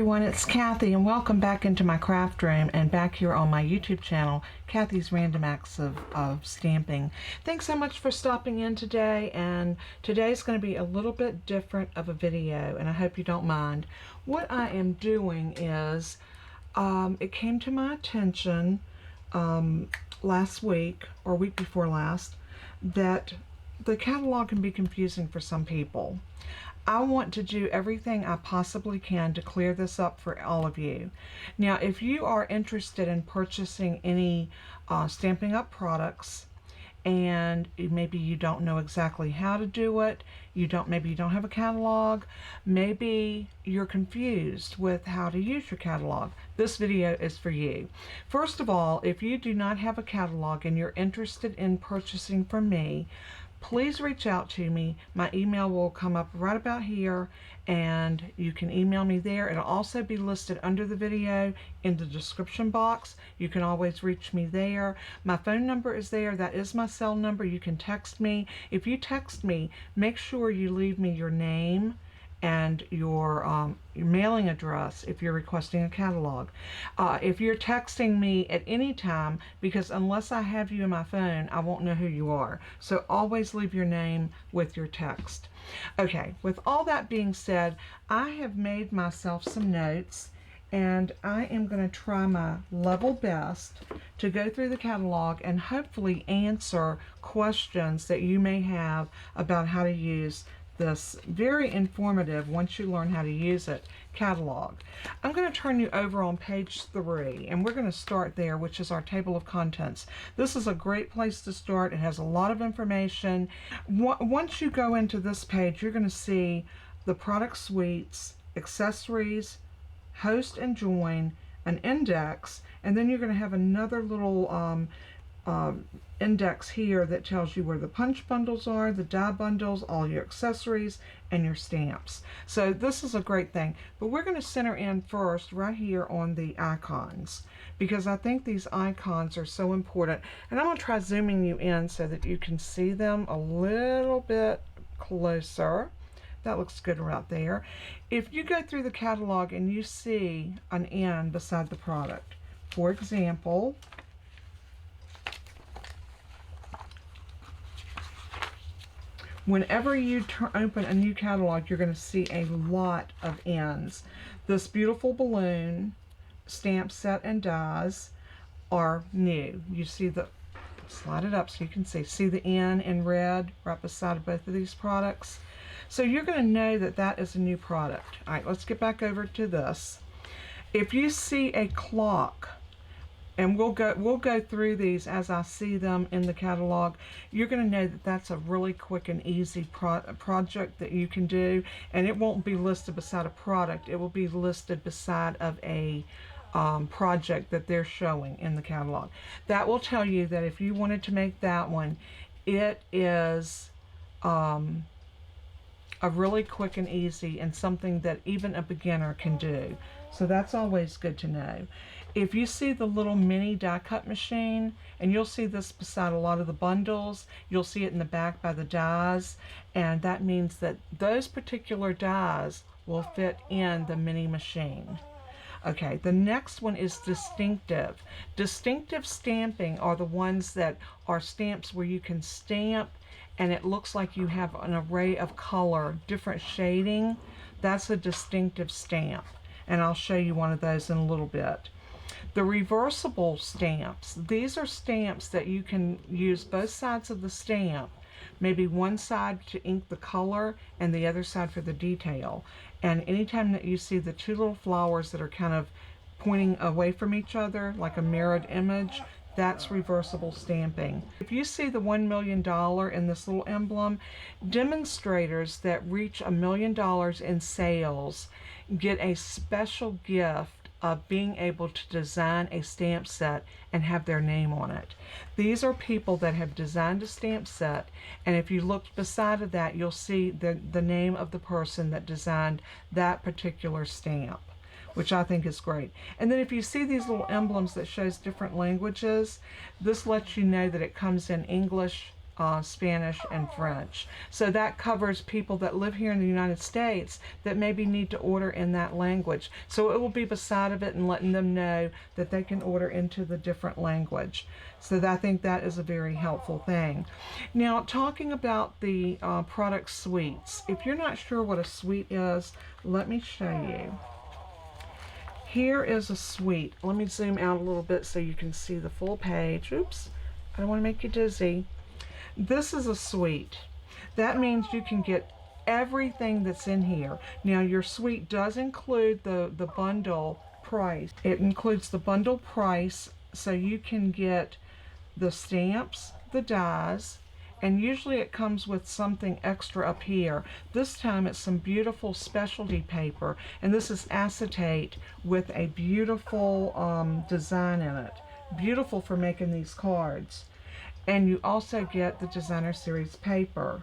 everyone, it's Kathy and welcome back into my craft room and back here on my YouTube channel, Kathy's Random Acts of Stamping. Thanks so much for stopping in today, and today's going to be a little bit different of a video, and I hope you don't mind. What I am doing is, it came to my attention last week, or week before last, that the catalog can be confusing for some people. I want to do everything I possibly can to clear this up for all of you. Now, if you are interested in purchasing any Stampin' Up products, and maybe you don't know exactly how to do it, maybe you don't have a catalog, maybe you're confused with how to use your catalog, this video is for you. First of all, if you do not have a catalog and you're interested in purchasing from me, please reach out to me. My email will come up right about here, and you can email me there. It'll also be listed under the video in the description box. You can always reach me there. My phone number is there. That is my cell number. You can text me. If you text me, make sure you leave me your name and your mailing address if you're requesting a catalog. If you're texting me at any time, because unless I have you in my phone, I won't know who you are. So always leave your name with your text. Okay, with all that being said, I have made myself some notes, and I am going to try my level best to go through the catalog and hopefully answer questions that you may have about how to use this very informative, once you learn how to use it, catalog. I'm going to turn you over on page 3, and we're going to start there, which is our table of contents. This is a great place to start. It has a lot of information. Once you go into this page, you're going to see the product suites, accessories, host and join, an index, and then you're going to have another little index here that tells you where the punch bundles are, the die bundles, all your accessories, and your stamps. So this is a great thing. But we're going to center in first right here on the icons, because I think these icons are so important. And I'm going to try zooming you in so that you can see them a little bit closer. That looks good right there. If you go through the catalog and you see an N beside the product, for example, whenever you open a new catalog, you're going to see a lot of N's. This beautiful balloon, stamp set, and dies are new. You see the, slide it up so you can see the N in red right beside both of these products. So you're going to know that that is a new product. All right, let's get back over to this. If you see a clock, and we'll go through these as I see them in the catalog, you're going to know that that's a really quick and easy project that you can do, and it won't be listed beside a product. It will be listed beside of a project that they're showing in the catalog. That will tell you that if you wanted to make that one, it is a really quick and easy, and something that even a beginner can do. So that's always good to know. If you see the little mini die cut machine, and you'll see this beside a lot of the bundles, you'll see it in the back by the dies, and that means that those particular dies will fit in the mini machine. Okay, the next one is distinctive. Distinctive stamping are the ones that are stamps where you can stamp and it looks like you have an array of color, different shading. That's a distinctive stamp, and I'll show you one of those in a little bit. The reversible stamps, these are stamps that you can use both sides of the stamp, maybe one side to ink the color and the other side for the detail. And anytime that you see the two little flowers that are kind of pointing away from each other like a mirrored image, that's reversible stamping. If you see the $1 million in this little emblem, demonstrators that reach $1 million in sales get a special gift of being able to design a stamp set and have their name on it. These are people that have designed a stamp set, and if you look beside of that, you'll see the name of the person that designed that particular stamp, which I think is great. And then if you see these little emblems that shows different languages, this lets you know that it comes in English, Spanish, and French. So that covers people that live here in the United States that maybe need to order in that language. So it will be beside of it and letting them know that they can order into the different language. So I think that is a very helpful thing. Now, talking about the product suites, if you're not sure what a suite is, let me show you. Here is a suite. Let me zoom out a little bit so you can see the full page. Oops, I don't want to make you dizzy. This is a suite. That means you can get everything that's in here. Now, your suite does include the bundle price. It includes the bundle price, so you can get the stamps, the dies, and usually it comes with something extra up here. This time it's some beautiful specialty paper, and this is acetate with a beautiful design in it. Beautiful for making these cards. And you also get the designer series paper.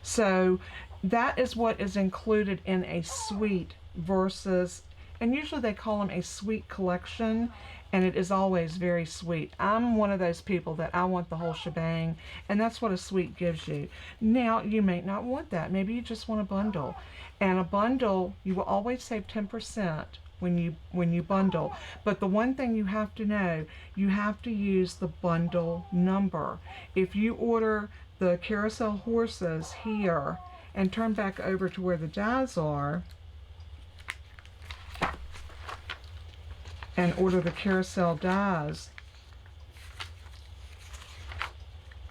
So that is what is included in a suite versus, and usually they call them a suite collection, and it is always very sweet. I'm one of those people that I want the whole shebang, and that's what a suite gives you. Now, you may not want that. Maybe you just want a bundle. And a bundle, you will always save 10% when you bundle. But the one thing you have to know, you have to use the bundle number. If you order the carousel horses here and turn back over to where the dies are and order the carousel dies,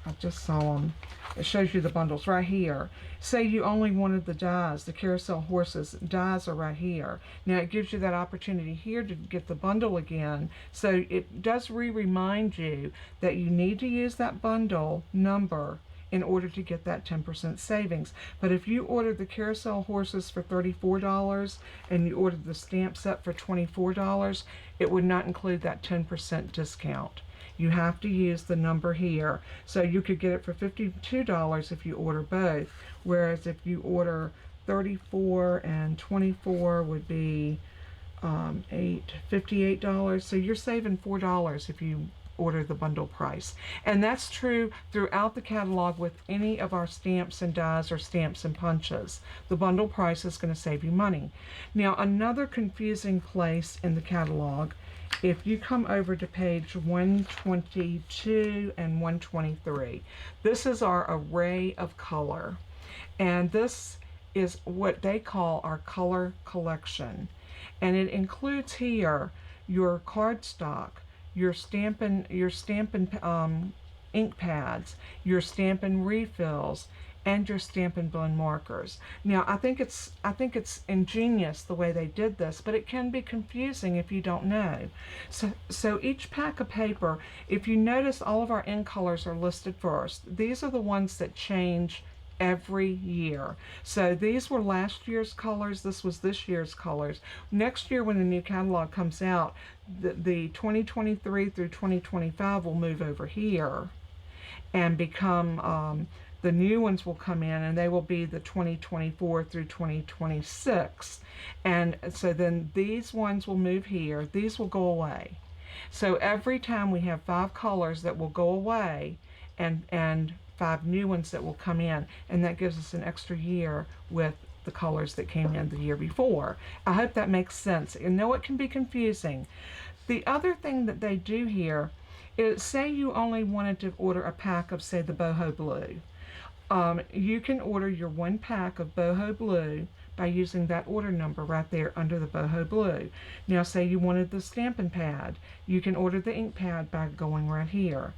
I just saw them. It shows you the bundles right here. Say you only wanted the dies, the carousel horses dies are right here. Now it gives you that opportunity here to get the bundle again. So it does remind you that you need to use that bundle number in order to get that 10% savings. But if you ordered the carousel horses for $34 and you ordered the stamp set for $24, it would not include that 10% discount. You have to use the number here. So you could get it for $52 if you order both, whereas if you order 34 and 24 would be $58. So you're saving $4 if you order the bundle price. And that's true throughout the catalog with any of our stamps and dies or stamps and punches. The bundle price is going to save you money. Now, another confusing place in the catalog, if you come over to page 122 and 123, this is our array of color. And this is what they call our color collection. And it includes here your cardstock, your Stampin' ink pads, your Stampin' refills, and your Stampin' blend markers. Now, I think it's ingenious the way they did this, but it can be confusing if you don't know. So each pack of paper, if you notice, all of our ink colors are listed first. These are the ones that change every year. So these were last year's colors, this was this year's colors. Next year when the new catalog comes out, the 2023 through 2025 will move over here and become, the new ones will come in and they will be the 2024 through 2026. And so then these ones will move here, these will go away. So every time we have 5 colors that will go away and 5 new ones that will come in, and that gives us an extra year with the colors that came in the year before. I hope that makes sense. I know it can be confusing. The other thing that they do here is, say you only wanted to order a pack of, say, the boho blue. You can order your 1 pack of boho blue by using that order number right there under the boho blue. Now, say you wanted the Stampin' pad, you can order the ink pad by going right here.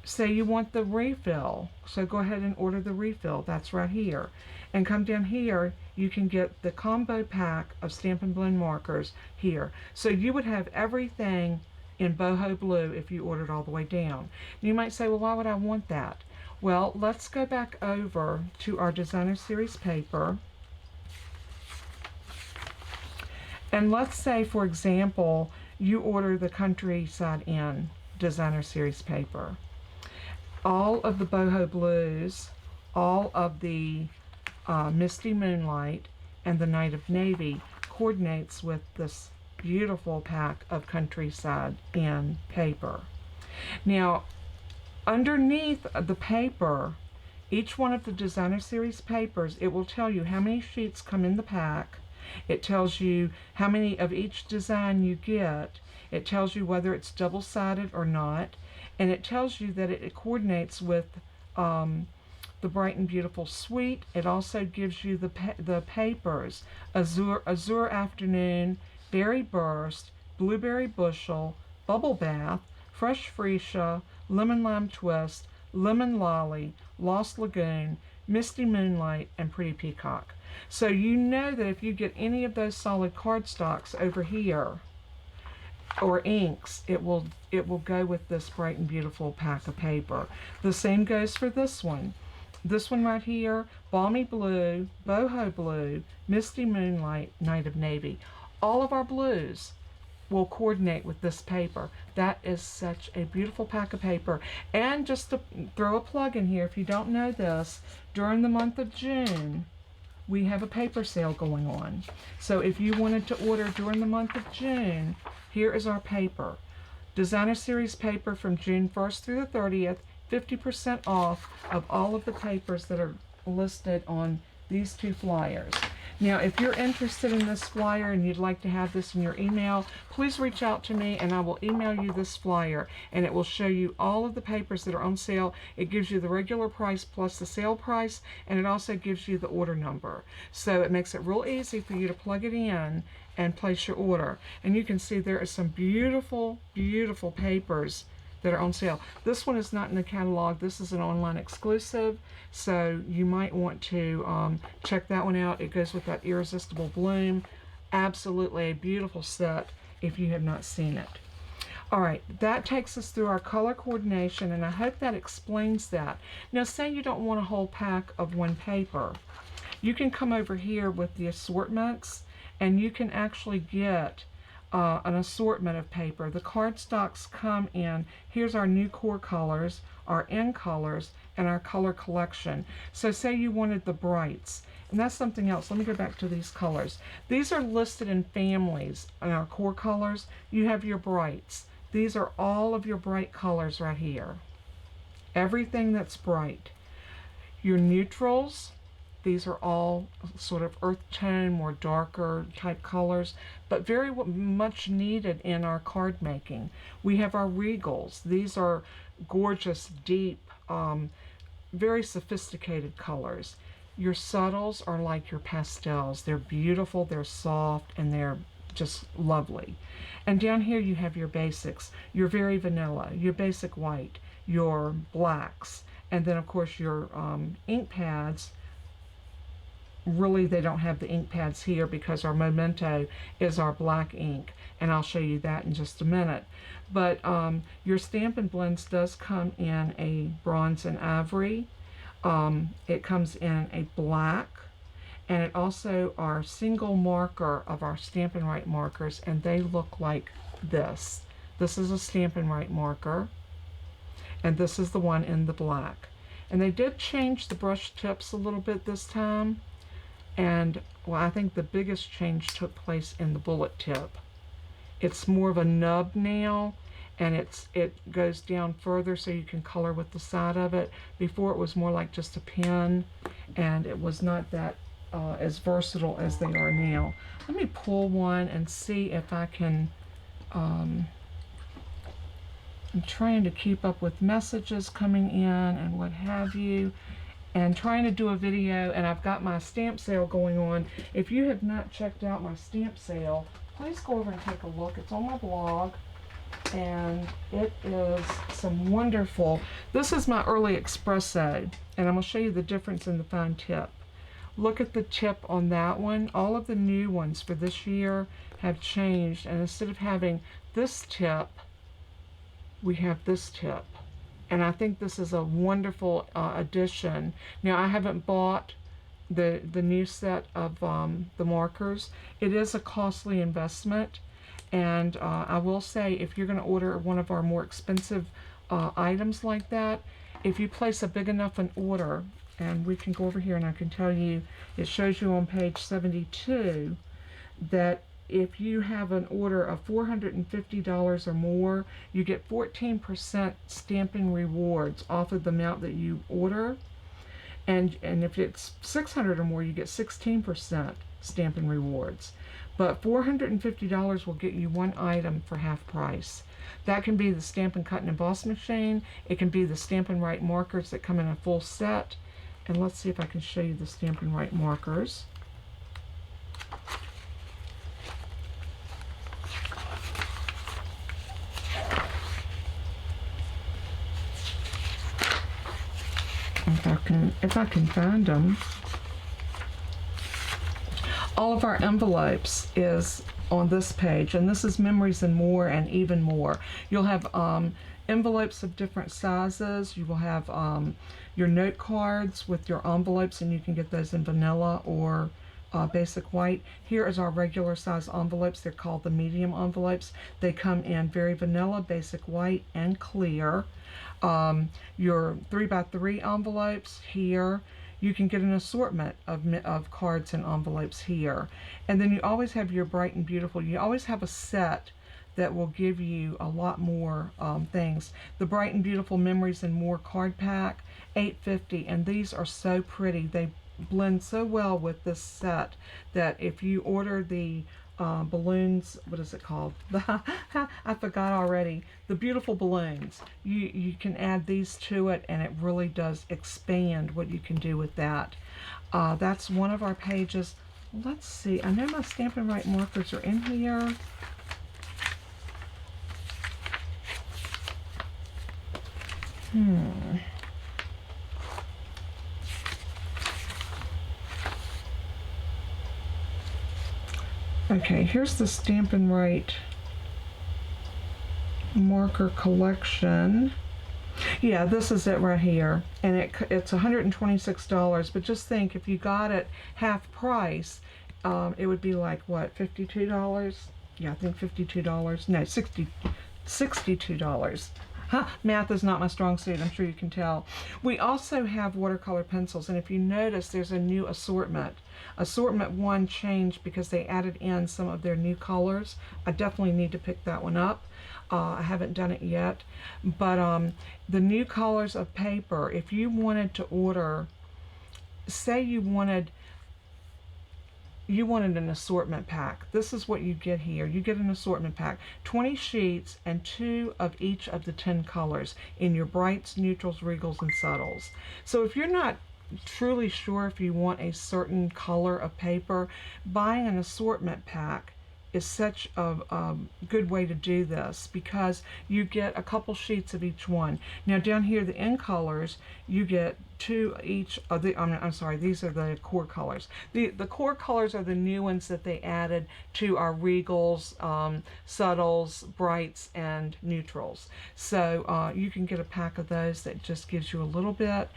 Say you want the refill, so go ahead and order the refill, that's right here. And come down here, you can get the combo pack of Stampin' blend markers here. So you would have everything in boho blue if you ordered all the way down. You might say, well, why would I want that? Well, let's go back over to our designer series paper. And let's say, for example, you order the Countryside Inn designer series paper. All of the boho blues, all of the Misty Moonlight, and the Night of Navy coordinates with this beautiful pack of Countryside Inn paper. Now, Underneath the paper, each one of the designer series papers, it will tell you how many sheets come in the pack. It tells you how many of each design you get. It tells you whether it's double-sided or not. And it tells you that it coordinates with the Bright and Beautiful suite. It also gives you the papers: Azure Afternoon, Berry Burst, Blueberry Bushel, Bubble Bath, Fresh Freesia, Lemon Lime Twist, Lemon Lolly, Lost Lagoon, Misty Moonlight, and Pretty Peacock. So you know that if you get any of those solid cardstocks over here, or inks, it will go with this Bright and Beautiful pack of paper. The same goes for this one. This one right here: Balmy Blue, Boho Blue, Misty Moonlight, Night of Navy. All of our blues will coordinate with this paper. That is such a beautiful pack of paper. And just to throw a plug in here, if you don't know this, during the month of June, we have a paper sale going on. So if you wanted to order during the month of June, here is our paper. Designer Series paper from June 1st through the 30th, 50% off of all of the papers that are listed on these two flyers. Now, if you're interested in this flyer and you'd like to have this in your email, please reach out to me and I will email you this flyer, and it will show you all of the papers that are on sale. It gives you the regular price plus the sale price, and it also gives you the order number. So it makes it real easy for you to plug it in and place your order. And you can see there are some beautiful, beautiful papers that are on sale. This one is not in the catalog. This is an online exclusive, so you might want to check that one out. It goes with that Irresistible Bloom. Absolutely a beautiful set if you have not seen it. All right, that takes us through our color coordination, and I hope that explains that. Now, say you don't want a whole pack of one paper. You can come over here with the assortments, and you can actually get an assortment of paper. The cardstocks come in. Here's our new core colors, our end colors, and our color collection. So say you wanted the brights, and that's something else. Let me go back to these colors. These are listed in families in our core colors. You have your brights. These are all of your bright colors right here. Everything that's bright. Your neutrals, these are all sort of earth tone, more darker type colors, but very much needed in our card making. We have our regals. These are gorgeous, deep, very sophisticated colors. Your subtles are like your pastels. They're beautiful, they're soft, and they're just lovely. And down here you have your basics, your very vanilla, your basic white, your blacks, and then of course your ink pads. Really, they don't have the ink pads here because our memento is our black ink, and I'll show you that in just a minute. But your Stampin' Blends does come in a bronze and ivory. It comes in a black, and it also our single marker of our Stampin' Right markers, and they look like this. This is a Stampin' Right marker, and this is the one in the black. And they did change the brush tips a little bit this time. And well, I think the biggest change took place in the bullet tip. It's more of a nub now, and it goes down further so you can color with the side of it. Before it was more like just a pen, and it was not that as versatile as they are now. Let me pull one and see if I can. I'm trying to keep up with messages coming in and what have you, and trying to do a video, and I've got my stamp sale going on. If you have not checked out my stamp sale, please go over and take a look. It's on my blog, and it is some wonderful. This is my early espresso, and I'm going to show you the difference in the fine tip. Look at the tip on that one. All of the new ones for this year have changed, and instead of having this tip, we have this tip. And I think this is a wonderful addition. Now, I haven't bought the new set of the markers. It is a costly investment, and I will say, if you're going to order one of our more expensive items like that, if you place a big enough an order, and we can go over here and I can tell you, it shows you on page 72 that if you have an order of $450 or more, you get 14% Stampin' rewards off of the amount that you order. And if it's 600 or more, you get 16% Stampin' rewards. But $450 will get you one item for half price. That can be the Stampin' Cut and Emboss machine. It can be the Stampin' Write markers that come in a full set. And let's see if I can show you the Stampin' Write markers. If I can find them. All of our envelopes is on this page, and this is Memories and More and Even More. You'll have envelopes of different sizes. You will have your note cards with your envelopes, and you can get those in vanilla or basic white. Here is our regular size envelopes. They're called the medium envelopes. They come in very vanilla, basic white, and clear. Your 3x3 envelopes here, you can get an assortment of cards and envelopes here. And then you always have your Bright and Beautiful. You always have a set that will give you a lot more things. The Bright and Beautiful Memories and More card pack, $8.50, and these are so pretty. They blend so well with this set that if you order the balloons, what is it called? I forgot already. The beautiful balloons. You can add these to it, and it really does expand what you can do with that. That's one of our pages. Let's see. I know my Stampin' Write markers are in here. Okay, here's the Stampin' Write marker collection. Yeah, this is it right here, and it's $126. But just think, if you got it half price, it would be like what, $52? Yeah, I think $52. No, $62. Math is not my strong suit, I'm sure you can tell. We also have watercolor pencils, and if you notice, there's a new assortment. Assortment 1 changed because they added in some of their new colors. I definitely need to pick that one up. I haven't done it yet. But the new colors of paper, if you wanted to order, say you wanted an assortment pack. This is what you get here. You get an assortment pack, 20 sheets and 2 of each of the 10 colors in your brights, neutrals, regals, and subtles. So if you're not truly sure if you want a certain color of paper, buying an assortment pack is such a good way to do this, because you get a couple sheets of each one. Now down here, the in colors, you get 2 each of the, I'm sorry, these are the core colors. The core colors are the new ones that they added to our regals, subtles, brights, and neutrals. So you can get a pack of those that just gives you a little bit.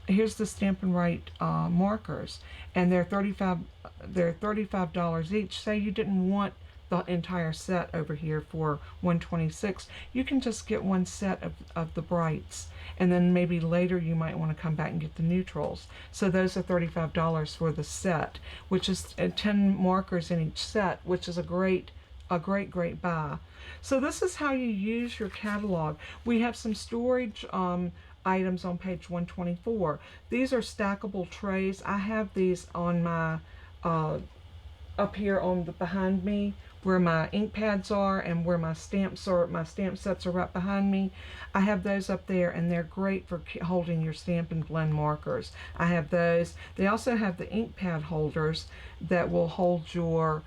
Here's the Stampin' Write markers, and they're $35 each. Say you didn't want the entire set over here for $126. You can just get one set of the brights, and then maybe later you might want to come back and get the neutrals. So those are $35 for the set, which is 10 markers in each set, which is a great buy. So this is how you use your catalog. We have some storage items on page 124. These are stackable trays. I have these on my up here on the behind me, where my ink pads are and where my stamps are. My stamp sets are right behind me. I have those up there, and they're great for holding your Stampin' Blend markers. I have those. They also have the ink pad holders that will hold your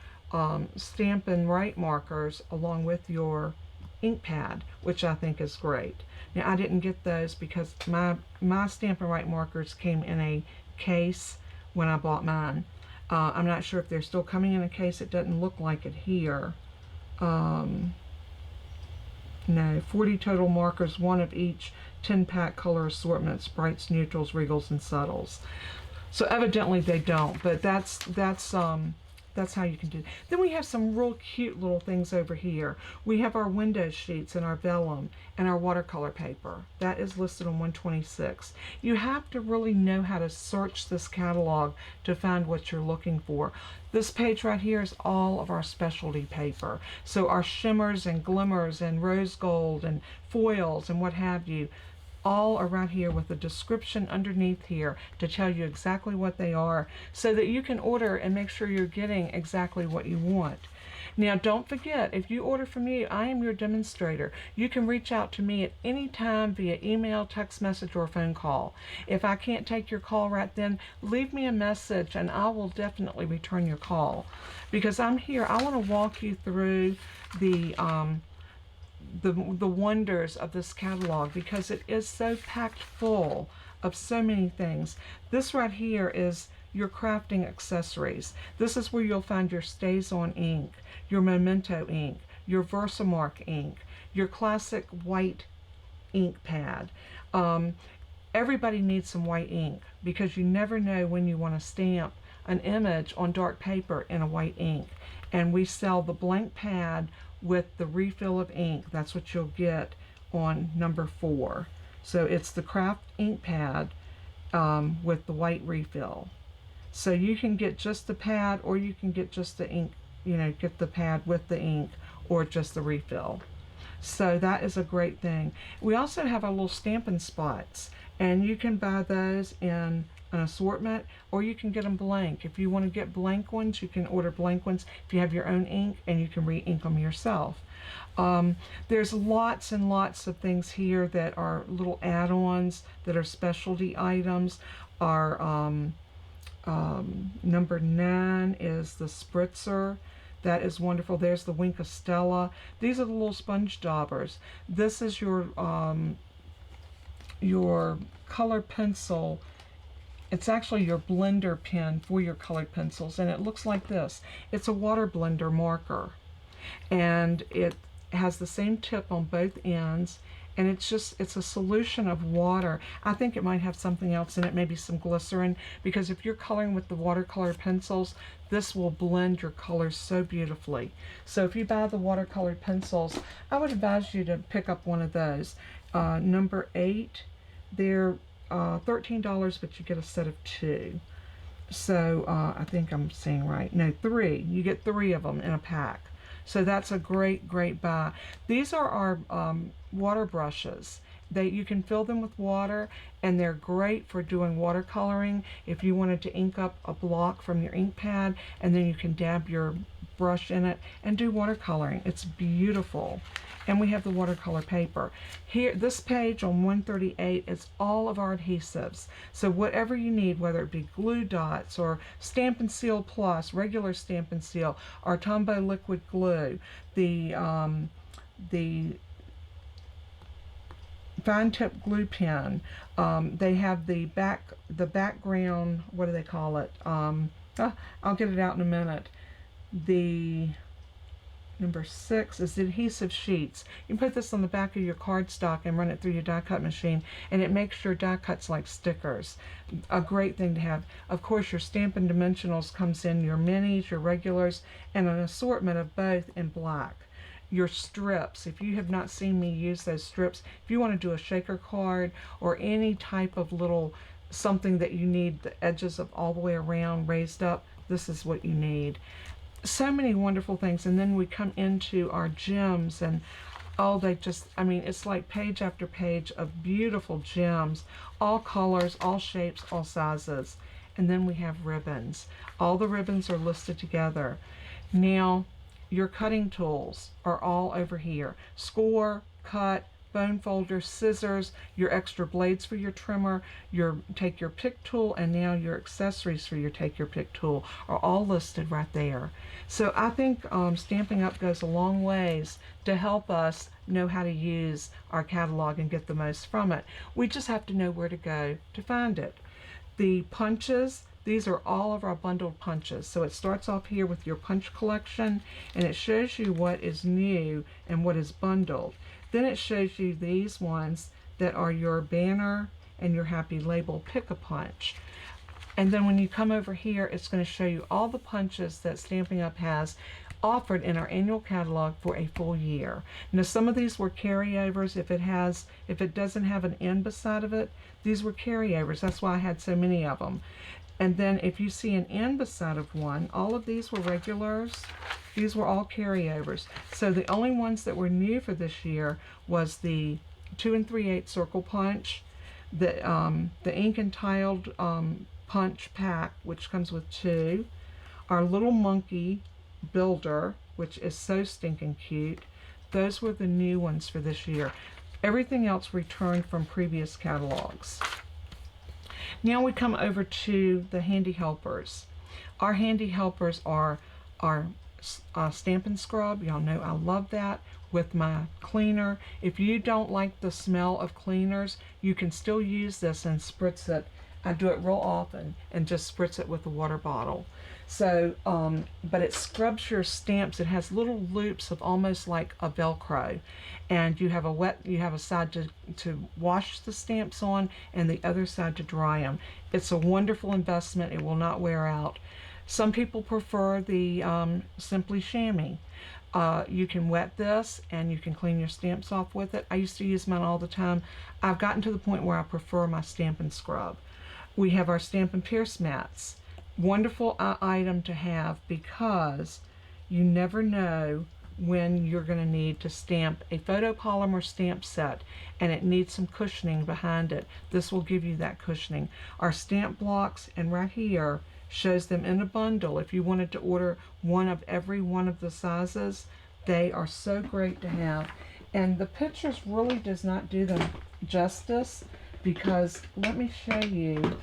Stampin' Write markers along with your ink pad, which I think is great. Now I didn't get those because my Stampin' Write markers came in a case when I bought mine. I'm not sure if they're still coming in a case. It doesn't look like it here. No, 40 total markers, 1 of each, 10-pack color assortments, brights, neutrals, regals, and subtles. So evidently they don't, but that's that's how you can do it. Then we have some real cute little things over here. We have our window sheets and our vellum and our watercolor paper. That is listed on 126. You have to really know how to search this catalog to find what you're looking for. This page right here is all of our specialty paper. So our shimmers and glimmers and rose gold and foils and what have you, all around here with a description underneath here to tell you exactly what they are so that you can order and make sure you're getting exactly what you want. Now don't forget, if you order from me, I am your demonstrator. You can reach out to me at any time via email, text message, or phone call. If I can't take your call right then, leave me a message and I will definitely return your call. Because I'm here, I want to walk you through the wonders of this catalog because it is so packed full of so many things. This right here is your crafting accessories. This is where you'll find your StazOn ink, your Memento ink, your Versamark ink, your classic white ink pad. Everybody needs some white ink because you never know when you want to stamp an image on dark paper in a white ink. And we sell the blank pad with the refill of ink. That's what you'll get on number 4. So it's the craft ink pad with the white refill. So you can get just the pad, or you can get just the ink, you know, get the pad with the ink or just the refill. So that is a great thing. We also have our little Stampin' spots, and you can buy those in an assortment, or you can get them blank. If you want to get blank ones, you can order blank ones if you have your own ink, and you can re-ink them yourself. There's lots and lots of things here that are little add-ons that are specialty items. Our number 9 is the spritzer. That is wonderful. There's the Wink of Stella. These are the little sponge daubers. This is your color pencil. It's actually your blender pen for your colored pencils, and it looks like this. It's a water blender marker, and it has the same tip on both ends, and it's a solution of water. I think it might have something else in it, maybe some glycerin, because if you're coloring with the watercolor pencils, this will blend your colors so beautifully. So if you buy the watercolor pencils, I would advise you to pick up one of those. Number 8, they're $13, but you get a set of 2. So I think I'm saying right. No, 3. You get 3 of them in a pack. So that's a great, great buy. These are our water brushes. You can fill them with water, and they're great for doing watercoloring. If you wanted to ink up a block from your ink pad, and then you can dab your brush in it and do watercoloring. It's beautiful. And we have the watercolor paper. Here, this page on 138 is all of our adhesives. So whatever you need, whether it be glue dots or Stampin' Seal Plus, regular Stampin' Seal, our Tombow liquid glue, the fine tip glue pen. They have the background, what do they call it? I'll get it out in a minute. The number 6 is the adhesive sheets. You can put this on the back of your cardstock and run it through your die cut machine, and it makes your die cuts like stickers. A great thing to have. Of course, your Stampin' Dimensionals comes in your minis, your regulars, and an assortment of both in black. Your strips, if you have not seen me use those strips, if you want to do a shaker card or any type of little something that you need the edges of all the way around raised up, this is what you need. So many wonderful things. And then we come into our gems, and oh, they just, I mean, it's like page after page of beautiful gems, all colors, all shapes, all sizes. And then we have ribbons. All the ribbons are listed together. Now, your cutting tools are all over here. Score, cut, bone folder, scissors, your extra blades for your trimmer, your take your pick tool, and now your accessories for your take your pick tool are all listed right there. So I think Stampin' Up goes a long ways to help us know how to use our catalog and get the most from it. We just have to know where to go to find it. The punches, these are all of our bundled punches. So it starts off here with your punch collection, and it shows you what is new and what is bundled. Then it shows you these ones that are your banner and your happy label pick-a-punch. And then when you come over here, it's going to show you all the punches that Stampin' Up! Has offered in our annual catalog for a full year. Now some of these were carryovers. If it doesn't have an N beside of it, these were carryovers. That's why I had so many of them. And then if you see an N beside of one, all of these were regulars. These were all carryovers. So the only ones that were new for this year was the 2 3/8 circle punch, the ink and tiled punch pack, which comes with 2, our little monkey builder, which is so stinking cute. Those were the new ones for this year. Everything else returned from previous catalogs. Now we come over to the handy helpers. Our handy helpers are our Stampin' Scrub. Y'all know I love that with my cleaner. If you don't like the smell of cleaners, you can still use this and spritz it. I do it real often and just spritz it with a water bottle. So, but it scrubs your stamps. It has little loops of almost like a Velcro, and you have a side to wash the stamps on and the other side to dry them. It's a wonderful investment. It will not wear out. Some people prefer the Simply Chamois. You can wet this and you can clean your stamps off with it. I used to use mine all the time. I've gotten to the point where I prefer my Stampin' Scrub. We have our Stampin' Pierce mats. Wonderful item to have because you never know when you're going to need to stamp a photopolymer stamp set and it needs some cushioning behind it. This will give you that cushioning. Our stamp blocks, and right here shows them in a bundle. If you wanted to order one of every one of the sizes, they are so great to have. And the pictures really does not do them justice, because let me show you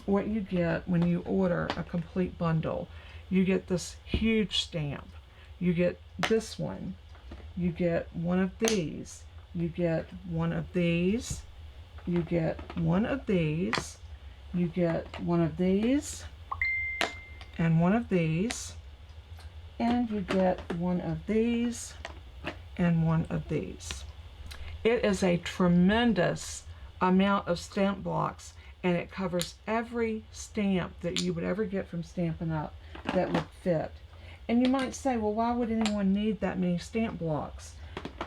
what you get when you order a complete bundle. You get this huge stamp. You get this one. You get one of these. You get one of these. You get one of these. You get one of these. And one of these. And you get one of these. And one of these. It is a tremendous amount of stamp blocks, and it covers every stamp that you would ever get from Stampin' Up! That would fit. And you might say, well, why would anyone need that many stamp blocks?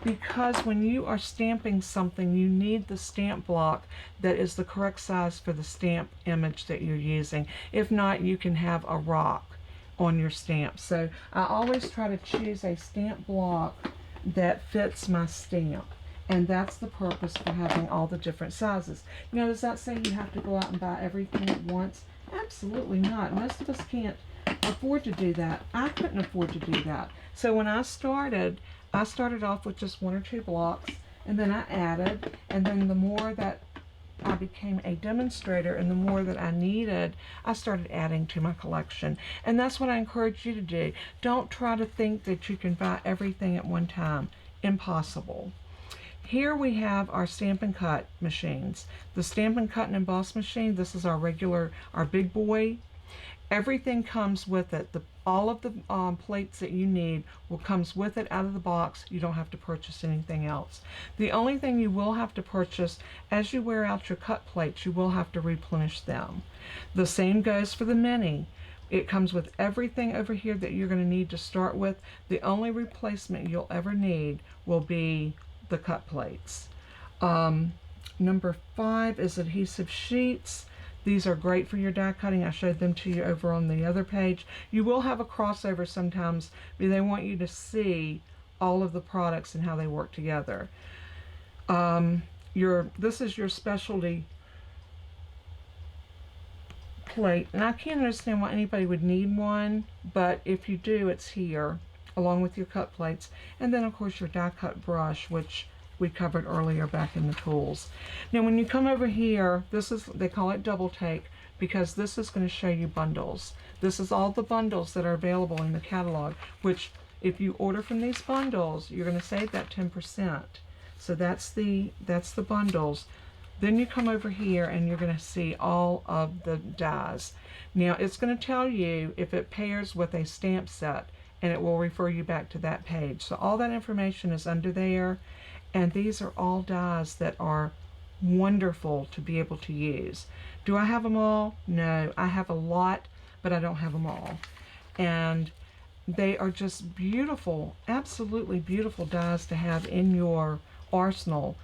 Because when you are stamping something, you need the stamp block that is the correct size for the stamp image that you're using. If not, you can have a rock on your stamp. So I always try to choose a stamp block that fits my stamp. And that's the purpose for having all the different sizes. Now, does that say you have to go out and buy everything at once? Absolutely not. Most of us can't afford to do that. I couldn't afford to do that. So when I started off with just 1 or 2 blocks, and then I added, and then the more that I became a demonstrator and the more that I needed, I started adding to my collection. And that's what I encourage you to do. Don't try to think that you can buy everything at one time. Impossible. Here we have our Stampin' Cut machines. The Stampin' Cut and Emboss machine, this is our big boy. Everything comes with it. All of the plates that you need comes with it out of the box. You don't have to purchase anything else. The only thing you will have to purchase, as you wear out your cut plates, you will have to replenish them. The same goes for the mini. It comes with everything over here that you're going to need to start with. The only replacement you'll ever need will be the cut plates. Number 5 is adhesive sheets. These are great for your die cutting. I showed them to you over on the other page. You will have a crossover sometimes, but they want you to see all of the products and how they work together. This is your specialty plate, and I can't understand why anybody would need one, but if you do, it's here along with your cut plates, and then of course your die cut brush, which we covered earlier back in the tools. Now when you come over here, they call it double take because this is going to show you bundles. This is all the bundles that are available in the catalog, which if you order from these bundles, you're going to save that 10%. So that's the bundles. Then you come over here and you're going to see all of the dies. Now it's going to tell you if it pairs with a stamp set, and it will refer you back to that page. So all that information is under there, and these are all dies that are wonderful to be able to use. Do I have them all? No, I have a lot, but I don't have them all. And they are just beautiful, absolutely beautiful dies to have in your arsenal.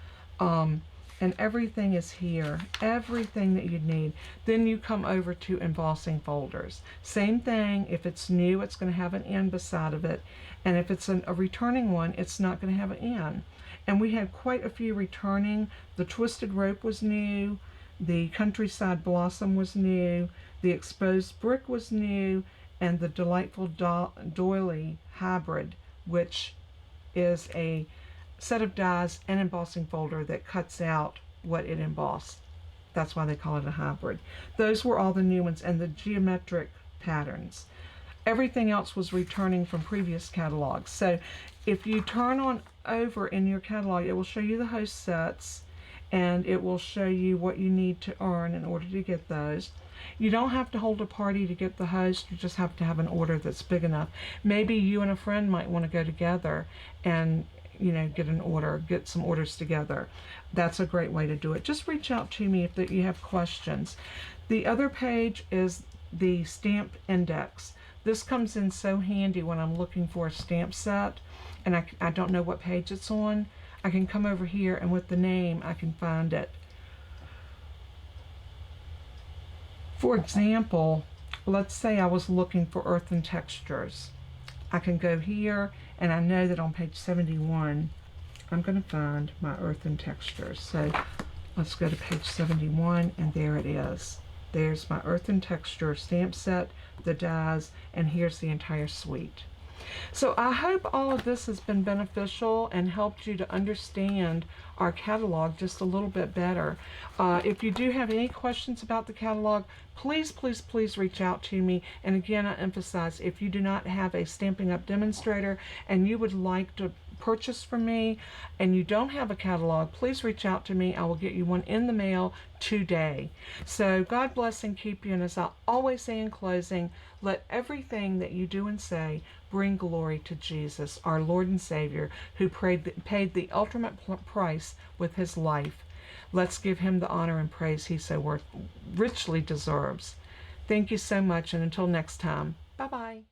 And everything is here, everything that you need. Then you come over to embossing folders. Same thing, if it's new, it's going to have an N beside of it. And if it's a returning one, it's not going to have an N. And we had quite a few returning. The Twisted Rope was new. The Countryside Blossom was new. The Exposed Brick was new. And the Delightful Doily Hybrid, which is a set of dies and embossing folder that cuts out what it embossed. That's why they call it a hybrid. Those were all the new ones, and the geometric patterns. Everything else was returning from previous catalogs. So if you turn on over in your catalog, it will show you the host sets, and it will show you what you need to earn in order to get those. You don't have to hold a party to get the host, you just have to have an order that's big enough. Maybe you and a friend might want to go together and get an order, get some orders together. That's a great way to do it. Just reach out to me if you have questions. The other page is the stamp index. This comes in so handy when I'm looking for a stamp set and I don't know what page it's on. I can come over here and with the name I can find it. For example, let's say I was looking for earthen textures. I can go here and I know that on page 71 I'm going to find my earthen textures. So let's go to page 71 and there it is. There's my earthen texture stamp set, the dies, and here's the entire suite. So I hope all of this has been beneficial and helped you to understand our catalog just a little bit better. If you do have any questions about the catalog, please, please, please reach out to me. And again, I emphasize, if you do not have a Stampin' Up! Demonstrator and you would like to purchase from me and you don't have a catalog, please reach out to me. I will get you one in the mail today. So God bless and keep you, and as I always say in closing, let everything that you do and say bring glory to Jesus, our Lord and Savior, who paid the ultimate price with his life. Let's give him the honor and praise he so richly deserves. Thank you so much, and until next time, bye-bye.